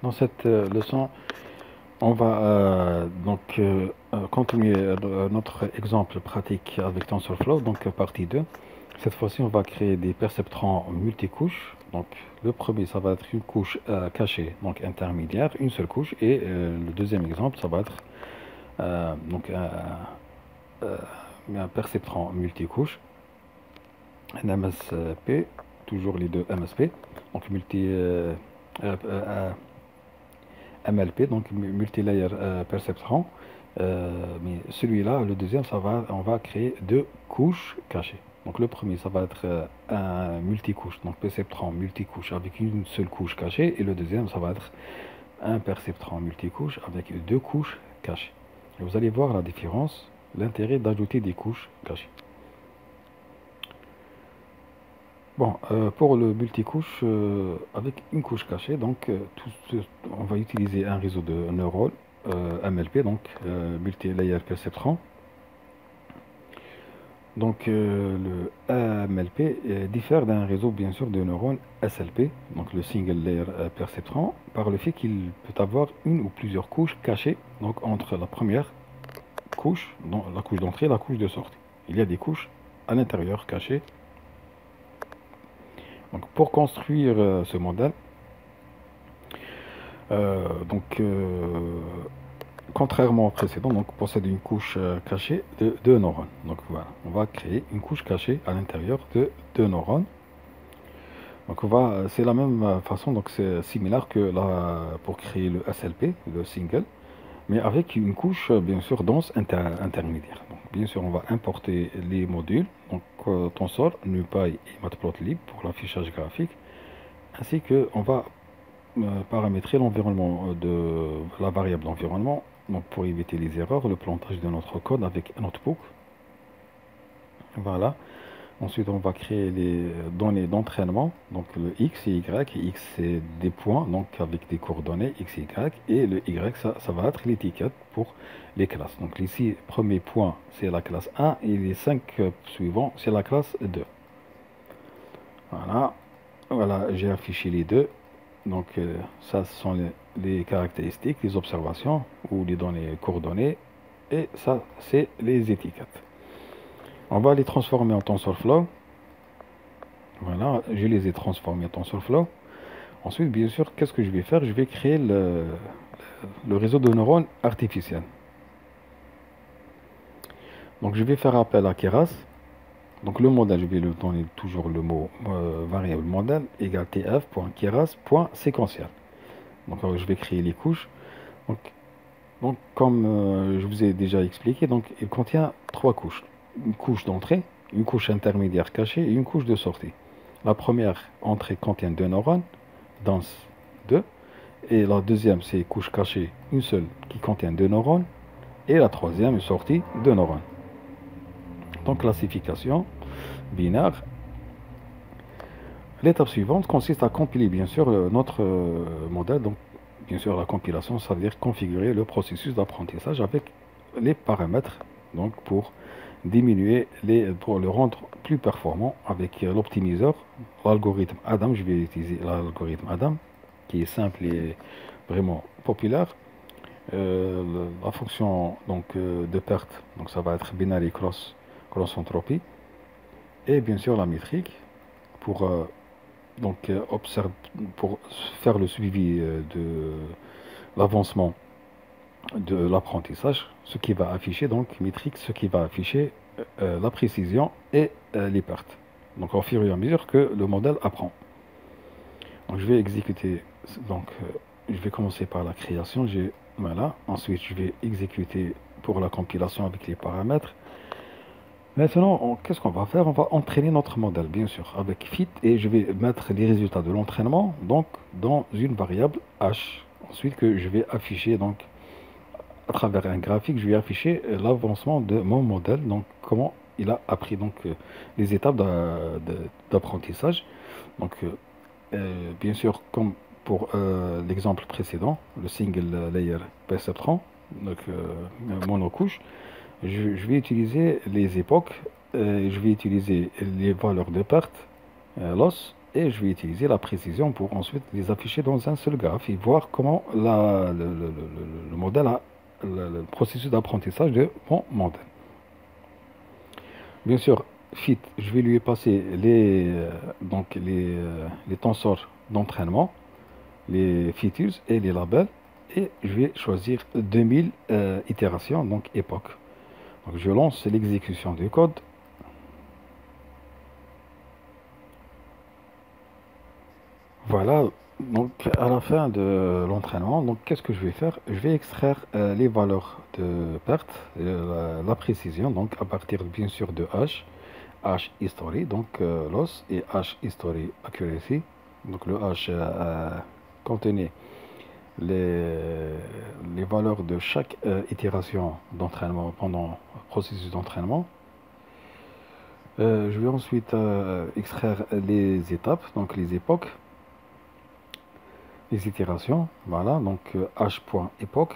Dans cette leçon, on va continuer notre exemple pratique avec TensorFlow, donc partie 2. Cette fois-ci, on va créer des perceptrons multicouches. Donc, le premier, ça va être une couche cachée, donc intermédiaire, une seule couche. Et le deuxième exemple, ça va être un perceptron multicouche, un MSP, toujours les deux MSP, donc MLP, donc multilayer perceptron. Mais celui-là, le deuxième, on va créer deux couches cachées. Donc le premier, ça va être un multicouche, donc perceptron multicouche avec une seule couche cachée. Et le deuxième, ça va être un perceptron multicouche avec deux couches cachées. Et vous allez voir la différence, l'intérêt d'ajouter des couches cachées. Bon, pour le multicouche, avec une couche cachée, donc on va utiliser un réseau de neurones MLP, donc multi-layer perceptron. Donc le MLP diffère d'un réseau bien sûr de neurones SLP, donc le single layer perceptron, par le fait qu'il peut avoir une ou plusieurs couches cachées, donc entre la première couche, la couche d'entrée et la couche de sortie. Il y a des couches à l'intérieur cachées. Donc pour construire ce modèle, contrairement au précédent, donc possède une couche cachée de deux neurones. Donc voilà, on va créer une couche cachée à l'intérieur de deux neurones. Donc c'est la même façon, donc c'est similaire que pour créer le SLP, le single, mais avec une couche bien sûr dense intermédiaire. Donc bien sûr, on va importer les modules, donc Tensor, NumPy et Matplotlib pour l'affichage graphique, ainsi que on va paramétrer l'environnement de la variable d'environnement, donc pour éviter les erreurs, le plantage de notre code avec un notebook. Voilà. Ensuite, on va créer les données d'entraînement, donc le X et Y. X, c'est des points, donc avec des coordonnées X et Y. Et le Y, ça va être l'étiquette pour les classes. Donc ici, premier point, c'est la classe 1. Et les 5 suivants, c'est la classe 2. Voilà. Voilà, j'ai affiché les deux. Donc ça, ce sont les caractéristiques, les observations ou les données coordonnées. Et ça, c'est les étiquettes. On va les transformer en TensorFlow. Voilà, je les ai transformés en TensorFlow. Ensuite, bien sûr, qu'est-ce que je vais faire? Je vais créer le réseau de neurones artificiel. Donc, je vais faire appel à Keras. Donc, le modèle, je vais lui donner toujours le mot variable modèle égale tf.keras.séquentiel. Donc, je vais créer les couches. Donc comme je vous ai déjà expliqué, donc il contient trois couches. Une couche d'entrée, une couche intermédiaire cachée et une couche de sortie. La première entrée contient deux neurones, dense 2. Et la deuxième, c'est couche cachée, une seule, qui contient deux neurones. Et la troisième, une sortie, deux neurones. Donc classification binaire. L'étape suivante consiste à compiler bien sûr notre modèle. Donc bien sûr la compilation, ça veut dire configurer le processus d'apprentissage avec les paramètres, donc pour diminuer pour le rendre plus performant avec l'optimiseur, l'algorithme Adam. Je vais utiliser l'algorithme Adam qui est simple et vraiment populaire. La fonction donc de perte, donc ça va être binary cross entropy, et bien sûr la métrique pour pour faire le suivi de l'avancement de l'apprentissage, ce qui va afficher donc métrique, ce qui va afficher la précision et les pertes. Donc au fur et à mesure que le modèle apprend. Donc je vais exécuter, donc je vais commencer par la création. Voilà. Ensuite je vais exécuter pour la compilation avec les paramètres. Maintenant, qu'est-ce qu'on va faire? On va entraîner notre modèle, bien sûr, avec fit, et je vais mettre les résultats de l'entraînement donc dans une variable h. Ensuite, que je vais afficher donc à travers un graphique, je vais afficher l'avancement de mon modèle, donc comment il a appris donc les étapes d'apprentissage. Donc, bien sûr, comme pour l'exemple précédent, le single layer perceptron, donc monocouche. Je vais utiliser les époques, je vais utiliser les valeurs de perte, loss, et je vais utiliser la précision pour ensuite les afficher dans un seul graphe et voir comment le modèle a le processus d'apprentissage de mon modèle. Bien sûr, fit, je vais lui passer les tenseurs d'entraînement, les features et les labels, et je vais choisir 2000 itérations, donc époque. Donc je lance l'exécution du code. Voilà, donc à la fin de l'entraînement, donc qu'est-ce que je vais faire? Je vais extraire les valeurs de perte, la précision, donc à partir bien sûr de H history, donc loss, et H history accuracy. Donc le H contenait les, les valeurs de chaque itération d'entraînement pendant le processus d'entraînement. Je vais ensuite extraire les étapes, donc les époques, les itérations. Voilà, donc H.époque.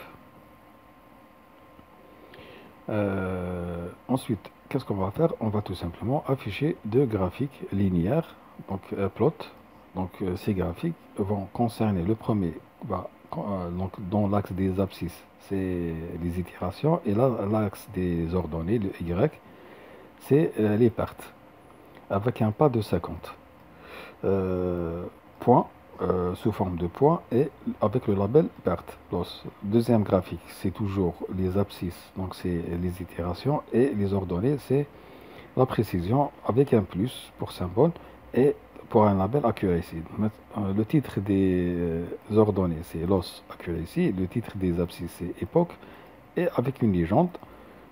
Ensuite, qu'est-ce qu'on va faire? On va tout simplement afficher deux graphiques linéaires, donc plot. Donc ces graphiques vont concerner le premier, donc dans l'axe des abscisses, c'est les itérations, et là l'axe des ordonnées, le Y, c'est les pertes, avec un pas de 50 points sous forme de points et avec le label perte loss. Deuxième graphique, c'est toujours les abscisses, donc c'est les itérations, et les ordonnées, c'est la précision avec un plus pour symbole et pour un label accuracy. Le titre des ordonnées, c'est loss accuracy, le titre des abscisses, c'est époque, et avec une légende.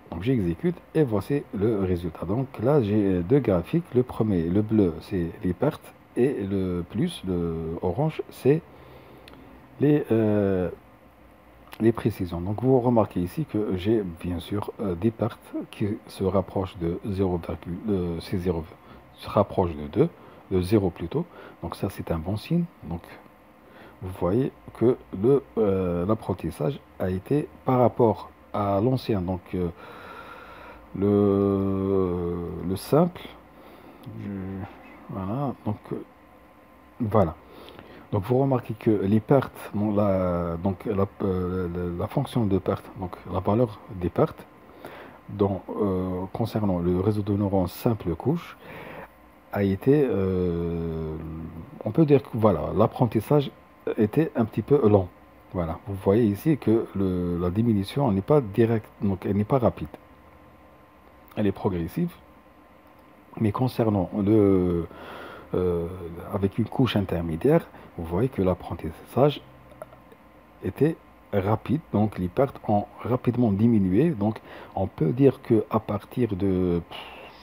Donc j'exécute et voici le résultat. Donc là j'ai deux graphiques. Le premier, le bleu, c'est les pertes, et le plus, le orange, c'est les précisions. Donc vous remarquez ici que j'ai bien sûr des pertes qui se rapprochent de 0, c'est 0, se rapprochent de 2, de 0 plutôt. Donc ça c'est un bon signe. Donc vous voyez que l'apprentissage a été par rapport à l'ancien, donc le simple, voilà, donc voilà. Donc vous remarquez que les pertes, la fonction de perte, donc la valeur des pertes, concernant le réseau de neurones simple couche, a été, on peut dire que voilà, l'apprentissage était un petit peu lent. Voilà, vous voyez ici que la diminution n'est pas directe, donc elle n'est pas rapide. Elle est progressive, mais concernant avec une couche intermédiaire, vous voyez que l'apprentissage était rapide, donc les pertes ont rapidement diminué. Donc on peut dire que à partir de,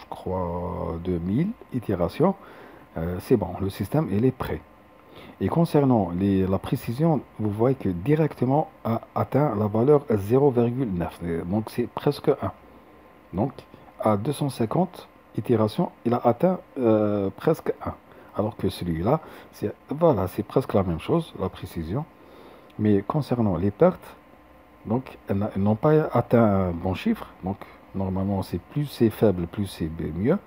je crois, de 1000 itérations, c'est bon, le système il est prêt. Et concernant la précision, vous voyez que directement a atteint la valeur 0,9, donc c'est presque 1. Donc à 250 itérations, il a atteint presque 1. Alors que celui-là, voilà, c'est presque la même chose, la précision. Mais concernant les pertes, donc elles n'ont pas atteint un bon chiffre. Donc normalement, plus c'est faible, plus c'est mieux.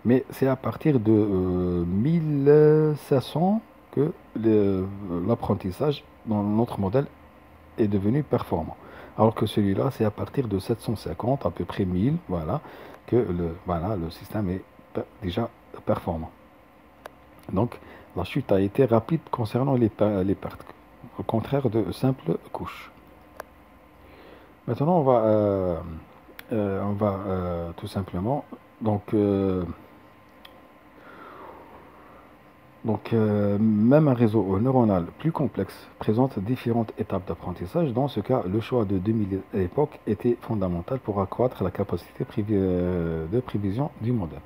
Mais c'est à partir de 1500 que l'apprentissage dans notre modèle est devenu performant. Alors que celui-là, c'est à partir de 750, à peu près 1000, voilà, que le système est déjà performant. Donc, la chute a été rapide concernant les pertes, au contraire de simples couches. Maintenant, on va tout simplement, même un réseau neuronal plus complexe présente différentes étapes d'apprentissage. Dans ce cas, le choix de 2000 époques était fondamental pour accroître la capacité de prévision du modèle.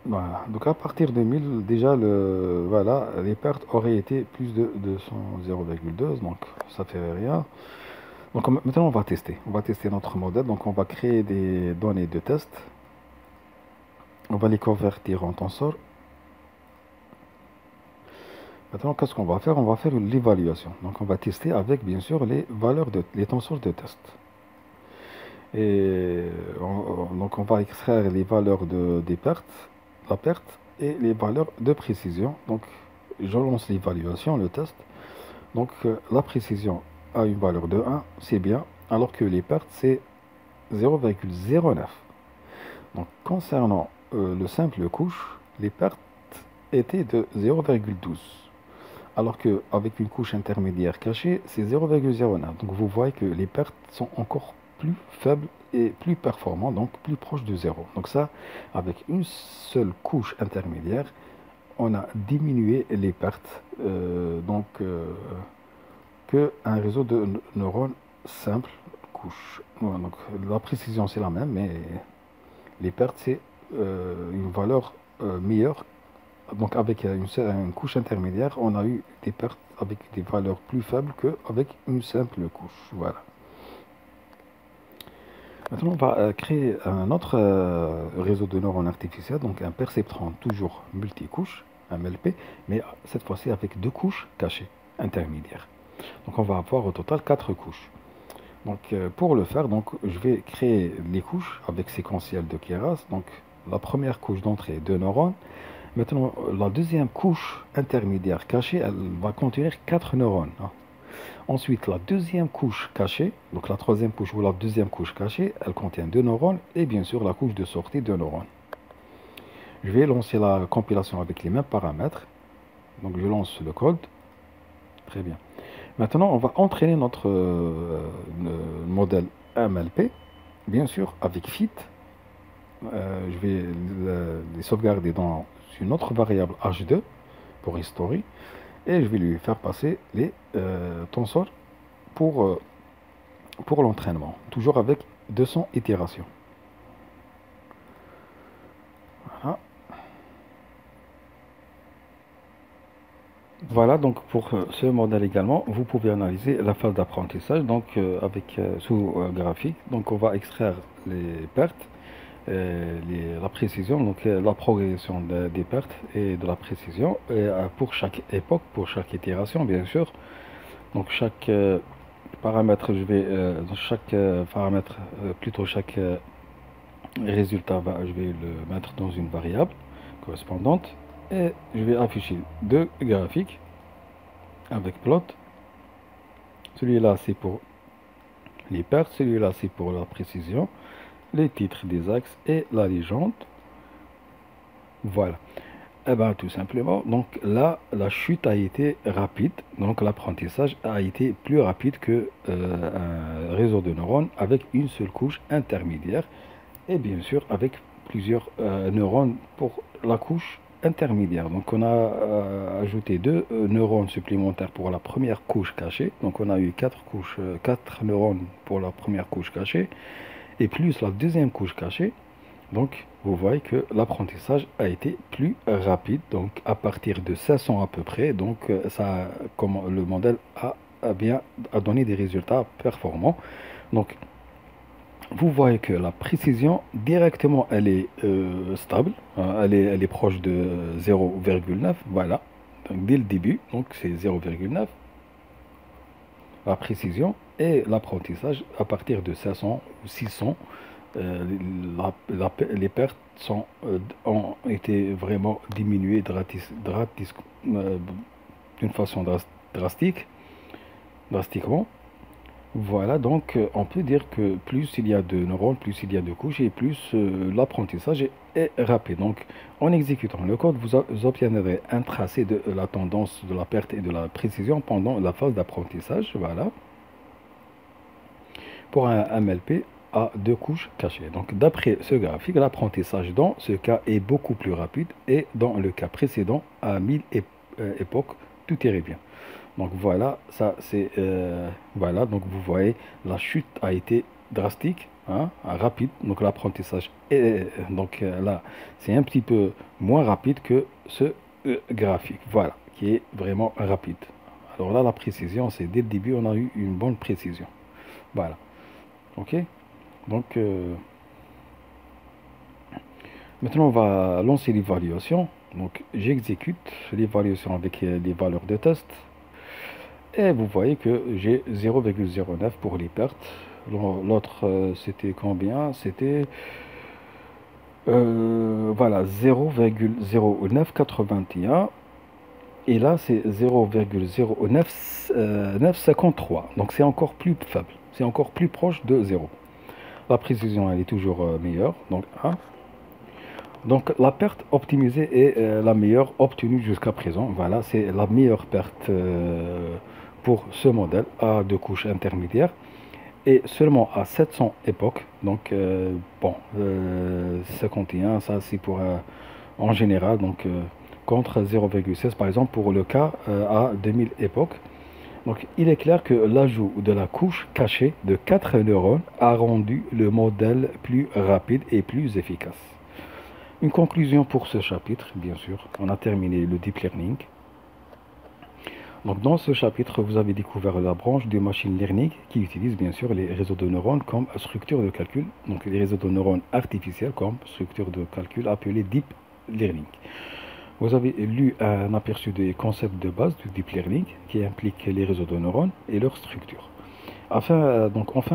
Voilà. Donc à partir de 1000, déjà voilà, les pertes auraient été plus de 0,2, donc ça fait rien. Donc maintenant on va tester. On va tester notre modèle. Donc on va créer des données de test. On va les convertir en tenseurs. Maintenant, qu'est-ce qu'on va faire? On va faire l'évaluation. Donc on va tester avec bien sûr les valeurs les tenseurs de test. Et donc on va extraire les valeurs des pertes, la perte et les valeurs de précision. Donc je lance l'évaluation, le test. Donc la précision a une valeur de 1, c'est bien, alors que les pertes c'est 0,09. Donc concernant le simple couche, les pertes étaient de 0,12. Alors qu'avec une couche intermédiaire cachée, c'est 0,09. Donc vous voyez que les pertes sont encore plus faibles et plus performantes, donc plus proches de zéro. Donc ça, avec une seule couche intermédiaire, on a diminué les pertes que un réseau de neurones simple couche. Voilà, donc la précision c'est la même, mais les pertes c'est une valeur meilleure. Donc avec une couche intermédiaire, on a eu des pertes avec des valeurs plus faibles qu'avec une simple couche. Voilà. Maintenant, on va créer un autre réseau de neurones artificiels, donc un perceptron toujours multicouche, un MLP, mais cette fois-ci avec deux couches cachées intermédiaires. Donc on va avoir au total quatre couches. Donc pour le faire, donc, je vais créer les couches avec séquentiel de Keras. Donc la première couche d'entrée, deux neurones. Maintenant, la deuxième couche intermédiaire cachée, elle va contenir 4 neurones. Hein. Ensuite, la deuxième couche cachée, donc la troisième couche ou la deuxième couche cachée, elle contient 2 neurones et bien sûr la couche de sortie, 2 neurones. Je vais lancer la compilation avec les mêmes paramètres. Donc je lance le code. Très bien. Maintenant, on va entraîner notre modèle MLP, bien sûr avec fit. Je vais les sauvegarder dans une autre variable h2 pour history et je vais lui faire passer les tensors pour l'entraînement, toujours avec 200 itérations. Voilà. Voilà, donc pour ce modèle également, vous pouvez analyser la phase d'apprentissage donc avec sous graphique. Donc on va extraire les pertes, la précision, donc la progression des pertes et de la précision pour chaque époque, pour chaque itération bien sûr. Donc chaque paramètre, je vais dans chaque paramètre, plutôt chaque résultat, je vais le mettre dans une variable correspondante et je vais afficher deux graphiques avec plot. Celui-là c'est pour les pertes, celui-là c'est pour la précision, les titres des axes et la légende. Voilà. Et bien tout simplement, donc là, la chute a été rapide, donc l'apprentissage a été plus rapide que un réseau de neurones avec une seule couche intermédiaire et bien sûr avec plusieurs neurones pour la couche intermédiaire. Donc on a ajouté deux neurones supplémentaires pour la première couche cachée, donc on a eu quatre neurones pour la première couche cachée et plus la deuxième couche cachée. Donc, vous voyez que l'apprentissage a été plus rapide. Donc, à partir de 500 à peu près, donc comme le modèle a donné des résultats performants. Donc, vous voyez que la précision directement, elle est stable, hein, elle est proche de 0,9. Voilà. Donc, dès le début, donc c'est 0,9 la précision et l'apprentissage à partir de 500 ou 600. Les pertes ont été vraiment diminuées d'une façon drastiquement. Voilà, donc on peut dire que plus il y a de neurones, plus il y a de couches et plus l'apprentissage est rapide. Donc en exécutant le code, vous obtiendrez un tracé de la tendance de la perte et de la précision pendant la phase d'apprentissage. Voilà, pour un MLP à deux couches cachées. Donc d'après ce graphique, l'apprentissage dans ce cas est beaucoup plus rapide et dans le cas précédent, à 1000 époques, tout irait bien. Donc voilà, ça c'est voilà, donc vous voyez, la chute a été drastique, hein, rapide. Donc l'apprentissage est donc là, c'est un petit peu moins rapide que ce graphique. Voilà, qui est vraiment rapide. Alors là, la précision, c'est dès le début, on a eu une bonne précision. Voilà. Ok. Donc maintenant, on va lancer l'évaluation. Donc j'exécute l'évaluation avec les valeurs de test. Et vous voyez que j'ai 0,09 pour les pertes, L'autre, c'était combien? C'était voilà 0,0981. Et là, c'est 0,0953. Donc, c'est encore plus faible. C'est encore plus proche de zéro. La précision, elle est toujours meilleure. Donc, 1. Donc, la perte optimisée est la meilleure obtenue jusqu'à présent. Voilà, c'est la meilleure perte pour ce modèle à deux couches intermédiaires. Et seulement à 700 époques. Donc, bon, 51, ça c'est pour en général. Donc, contre 0,16 par exemple pour le cas à 2000 époques. Donc il est clair que l'ajout de la couche cachée de 4 neurones a rendu le modèle plus rapide et plus efficace. Une conclusion pour ce chapitre, bien sûr, on a terminé le deep learning. Donc dans ce chapitre, vous avez découvert la branche du machine learning qui utilise bien sûr les réseaux de neurones comme structure de calcul, donc les réseaux de neurones artificiels comme structure de calcul appelée deep learning. Vous avez lu un aperçu des concepts de base du deep learning qui impliquent les réseaux de neurones et leur structure. Enfin,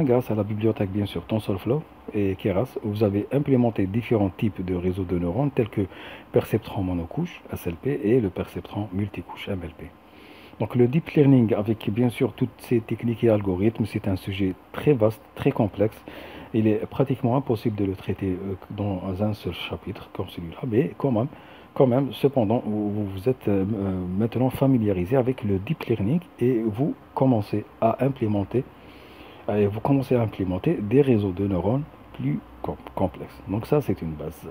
grâce à la bibliothèque bien sûr TensorFlow et Keras, vous avez implémenté différents types de réseaux de neurones tels que perceptron monocouche, SLP, et le perceptron multicouche, MLP. Donc le deep learning avec bien sûr toutes ces techniques et algorithmes, c'est un sujet très vaste, très complexe. Il est pratiquement impossible de le traiter dans un seul chapitre comme celui-là, mais quand même, cependant, vous êtes maintenant familiarisé avec le deep learning et vous commencez à implémenter des réseaux de neurones plus complexes. Donc ça, c'est une base.